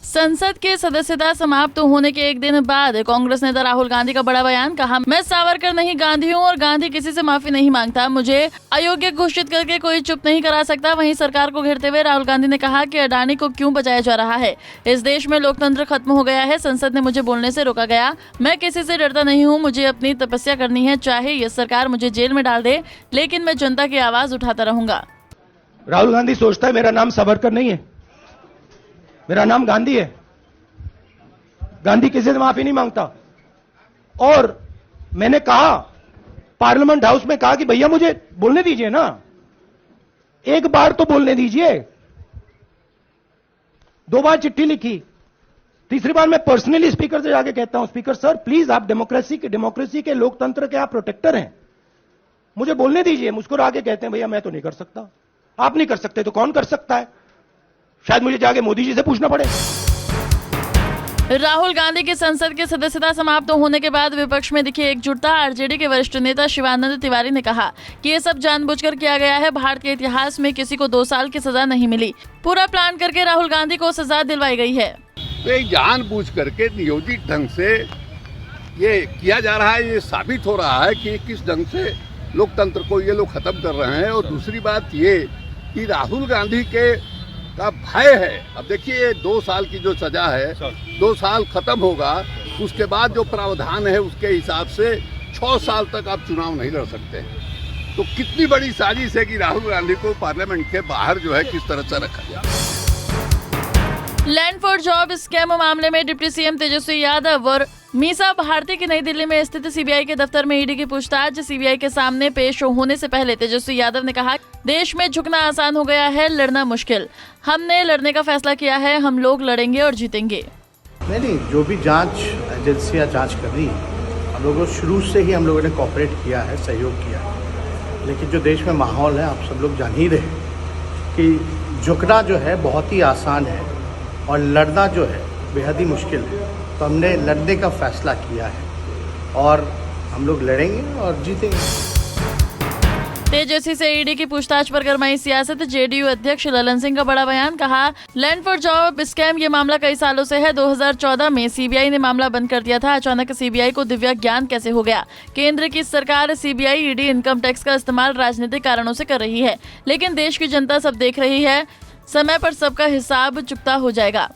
संसद की सदस्यता समाप्त होने के एक दिन बाद कांग्रेस नेता राहुल गांधी का बड़ा बयान। कहा, मैं सावरकर नहीं गांधी हूं और गांधी किसी से माफी नहीं मांगता। मुझे अयोग्य घोषित करके कोई चुप नहीं करा सकता। वहीं सरकार को घेरते हुए राहुल गांधी ने कहा कि अडानी को क्यों बचाया जा रहा है। इस देश में लोकतंत्र खत्म हो गया है। संसद ने मुझे बोलने से रोका गया। मैं किसी से डरता नहीं हूँ। मुझे अपनी तपस्या करनी है, चाहे ये सरकार मुझे जेल में डाल दे, लेकिन मैं जनता की आवाज उठाता रहूंगा। राहुल गांधी सोचता है मेरा नाम सावरकर नहीं है, मेरा नाम गांधी है। गांधी किसी से माफी नहीं मांगता। और मैंने कहा, पार्लियामेंट हाउस में कहा कि भैया मुझे बोलने दीजिए ना, एक बार तो बोलने दीजिए। 2 बार चिट्ठी लिखी, तीसरी बार मैं पर्सनली स्पीकर से जाके कहता हूं, स्पीकर सर प्लीज, आप डेमोक्रेसी के लोकतंत्र के आप प्रोटेक्टर हैं, मुझे बोलने दीजिए। मुझको आगे कहते हैं भैया मैं तो नहीं कर सकता। आप नहीं कर सकते तो कौन कर सकता है? शायद मुझे जाके मोदी जी से पूछना पड़े। राहुल गांधी की संसद की सदस्यता समाप्त होने के बाद विपक्ष में दिखी एकजुटता। आरजेडी के वरिष्ठ नेता शिवानंद तिवारी ने कहा कि ये सब जानबूझकर किया गया है। भारत के इतिहास में किसी को 2 साल की सजा नहीं मिली। पूरा प्लान करके राहुल गांधी को सजा दिलवाई गई है। तो एक जानबूझ करके नियोजित ढंग से ये किया जा रहा है। ये साबित हो रहा है कि किस ढंग से लोकतंत्र को ये लोग खत्म कर रहे हैं। और दूसरी बात ये कि राहुल गांधी के का भय है। अब देखिए 2 साल की जो सजा है, 2 साल खत्म होगा, उसके बाद जो प्रावधान है उसके हिसाब से 6 साल तक आप चुनाव नहीं लड़ सकते। तो कितनी बड़ी साजिश है कि राहुल गांधी को पार्लियामेंट के बाहर जो है किस तरह से रखा जाए। लैंड फॉर जॉब स्कैम मामले में डिप्टी सीएम तेजस्वी यादव और मीसा भारती की नई दिल्ली में स्थित सीबीआई के दफ्तर में ईडी की पूछताछ। सीबीआई के सामने पेश होने से पहले तेजस्वी यादव ने कहा, देश में झुकना आसान हो गया है, लड़ना मुश्किल। हमने लड़ने का फैसला किया है, हम लोग लड़ेंगे और जीतेंगे। नहीं, जो भी जांच एजेंसियां जांच कर रही है, हम लोगों शुरू से ही हम लोगों ने कोऑपरेट किया है, सहयोग किया है। लेकिन जो देश में माहौल है, आप सब लोग जान ही रहे कि झुकना जो है बहुत ही आसान है और लड़ना जो है बेहद ही मुश्किल है। तो हमने लड़ने का फैसला किया है और हम लोग लड़ेंगे और जीतेंगे। तेजस्वी से ईडी की पूछताछ पर गरमाई सियासत। जेडीयू अध्यक्ष ललन सिंह का बड़ा बयान। कहा, लैंड फॉर जॉब स्कैम ये मामला कई सालों से है। 2014 में सीबीआई ने मामला बंद कर दिया था। अचानक सीबीआई को दिव्या ज्ञान कैसे हो गया? केंद्र की सरकार सीबीआई, ईडी, इनकम टैक्स का इस्तेमाल राजनीतिक कारणों से कर रही है, लेकिन देश की जनता सब देख रही है। समय पर सबका हिसाब चुकता हो जाएगा।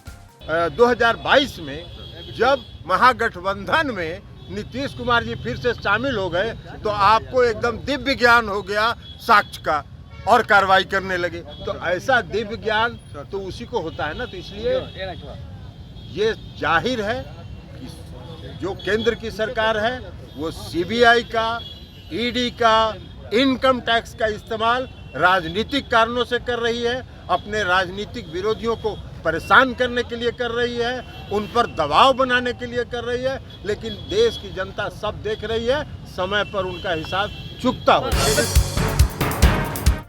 2022 में जब महागठबंधन में नीतीश कुमार जी फिर से शामिल हो गए तो आपको एकदम दिव्य ज्ञान हो गया साक्ष्य का और कार्रवाई करने लगे। तो ऐसा दिव्य ज्ञान तो उसी को होता है ना। तो इसलिए ये जाहिर है कि जो केंद्र की सरकार है वो सीबीआई का, ईडी का, इनकम टैक्स का इस्तेमाल राजनीतिक कारणों से कर रही है। अपने राजनीतिक विरोधियों को परेशान करने के लिए कर रही है, उन पर दबाव बनाने के लिए कर रही है। लेकिन देश की जनता सब देख रही है, समय पर उनका हिसाब चुकता हो।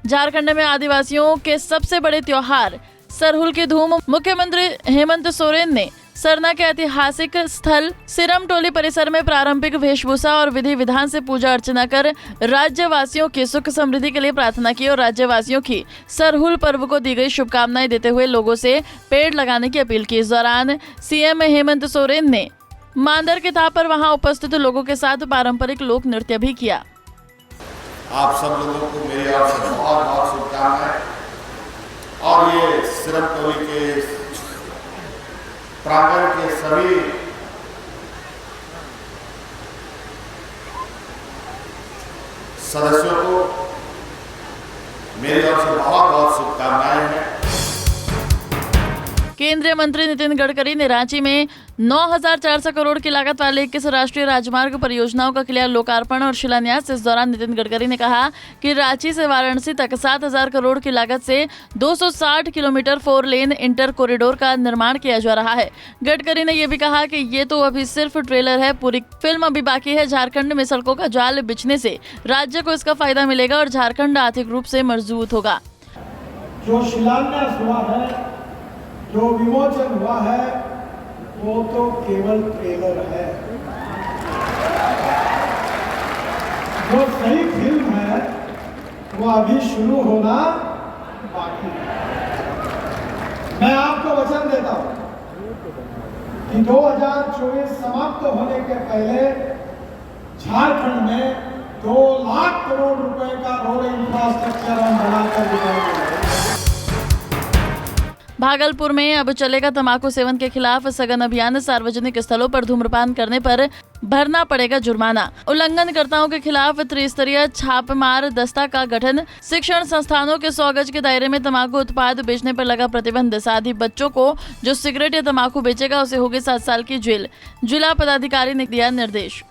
झारखंड में आदिवासियों के सबसे बड़े त्योहार सरहुल की धूम। मुख्यमंत्री हेमंत सोरेन ने सरना के ऐतिहासिक स्थल सिरमटोली परिसर में पारंपरिक वेशभूषा और विधि विधान से पूजा अर्चना कर राज्यवासियों की सुख समृद्धि के लिए प्रार्थना की और राज्यवासियों की सरहुल पर्व को दी गई शुभकामनाएं देते हुए लोगों से पेड़ लगाने की अपील की। इस दौरान सीएम हेमंत सोरेन ने मांदर के ताप पर वहां उपस्थित लोगों के साथ पारंपरिक लोक नृत्य भी किया। आप सब लोगों को मेरी ओर से बहुत बहुत शुभकामनाएं। और ये सिरमटोली के प्रांगण के सभी सदस्यों को मेरी ओर से बहुत बहुत शुभकामनाएं हैं। केंद्रीय मंत्री नितिन गडकरी ने रांची में 9,400 करोड़ की लागत वाले 21 राष्ट्रीय राजमार्ग परियोजनाओं का किया लोकार्पण और शिलान्यास। इस दौरान नितिन गडकरी ने कहा कि रांची से वाराणसी तक 7,000 करोड़ की लागत से 260 किलोमीटर 4 लेन इंटर कॉरिडोर का निर्माण किया जा रहा है। गडकरी ने यह भी कहा कि ये तो अभी सिर्फ ट्रेलर है, पूरी फिल्म अभी बाकी है। झारखंड में सड़कों का जाल बिछने से राज्य को इसका फायदा मिलेगा और झारखंड आर्थिक रूप से मजबूत होगा। जो शिलान्यास हुआ है, जो विमोचन हुआ है, वो तो केवल ट्रेलर है। जो सही फिल्म है वो अभी शुरू होना बाकी है। मैं आपको वचन देता हूं कि 2024 समाप्त होने के पहले झारखंड में 2 लाख करोड़ रुपए का रोड इंफ्रास्ट्रक्चर हम बनाकर दिखाएंगे। भागलपुर में अब चलेगा तंबाकू सेवन के खिलाफ सघन अभियान। सार्वजनिक स्थलों पर धूम्रपान करने पर भरना पड़ेगा जुर्माना। उल्लंघनकर्ताओं के खिलाफ त्रिस्तरीय छापेमार दस्ता का गठन। शिक्षण संस्थानों के 100 गज के दायरे में तंबाकू उत्पाद बेचने पर लगा प्रतिबंध। साथ ही बच्चों को जो सिगरेट या तंबाकू बेचेगा उसे होगी 7 साल की जेल। जिला पदाधिकारी ने दिया निर्देश।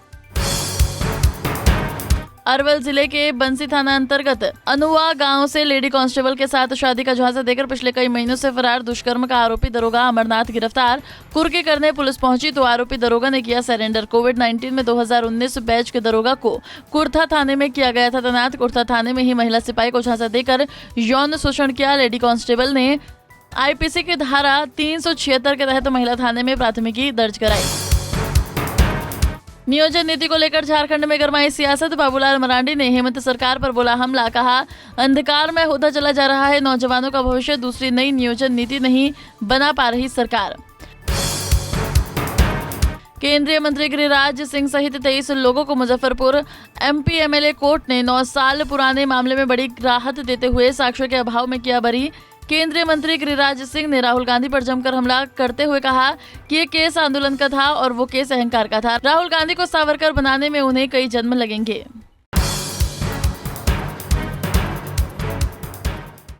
अरवल जिले के बंसी थाना अंतर्गत अनुआ गांव से लेडी कांस्टेबल के साथ शादी का झांसा देकर पिछले कई महीनों से फरार दुष्कर्म का आरोपी दरोगा अमरनाथ गिरफ्तार। कुर्की करने पुलिस पहुंची तो आरोपी दरोगा ने किया सरेंडर। कोविड-19 में 2019 बैच के दरोगा को कुर्था थाने में किया गया था तैनात। कुर्था थाने में ही महिला सिपाही को झांसा देकर यौन शोषण किया। लेडी कांस्टेबल ने आईपीसी की धारा 376 के तहत महिला थाने में प्राथमिकी दर्ज कराई। नियोजन नीति को लेकर झारखंड में गरमाई सियासत। बाबूलाल मरांडी ने हेमंत सरकार पर बोला हमला। कहा अंधकार में होता चला जा रहा है नौजवानों का भविष्य। दूसरी नई नियोजन नीति नहीं बना पा रही सरकार। केंद्रीय मंत्री गिरिराज सिंह सहित 23 लोगों को मुजफ्फरपुर एमपी एमएलए कोर्ट ने 9 साल पुराने मामले में बड़ी राहत देते हुए साक्ष्यों के अभाव में किया बरी। केंद्रीय मंत्री गिरिराज सिंह ने राहुल गांधी पर जमकर हमला करते हुए कहा कि ये केस आंदोलन का था और वो केस अहंकार का था। राहुल गांधी को सावरकर बनाने में उन्हें कई जन्म लगेंगे।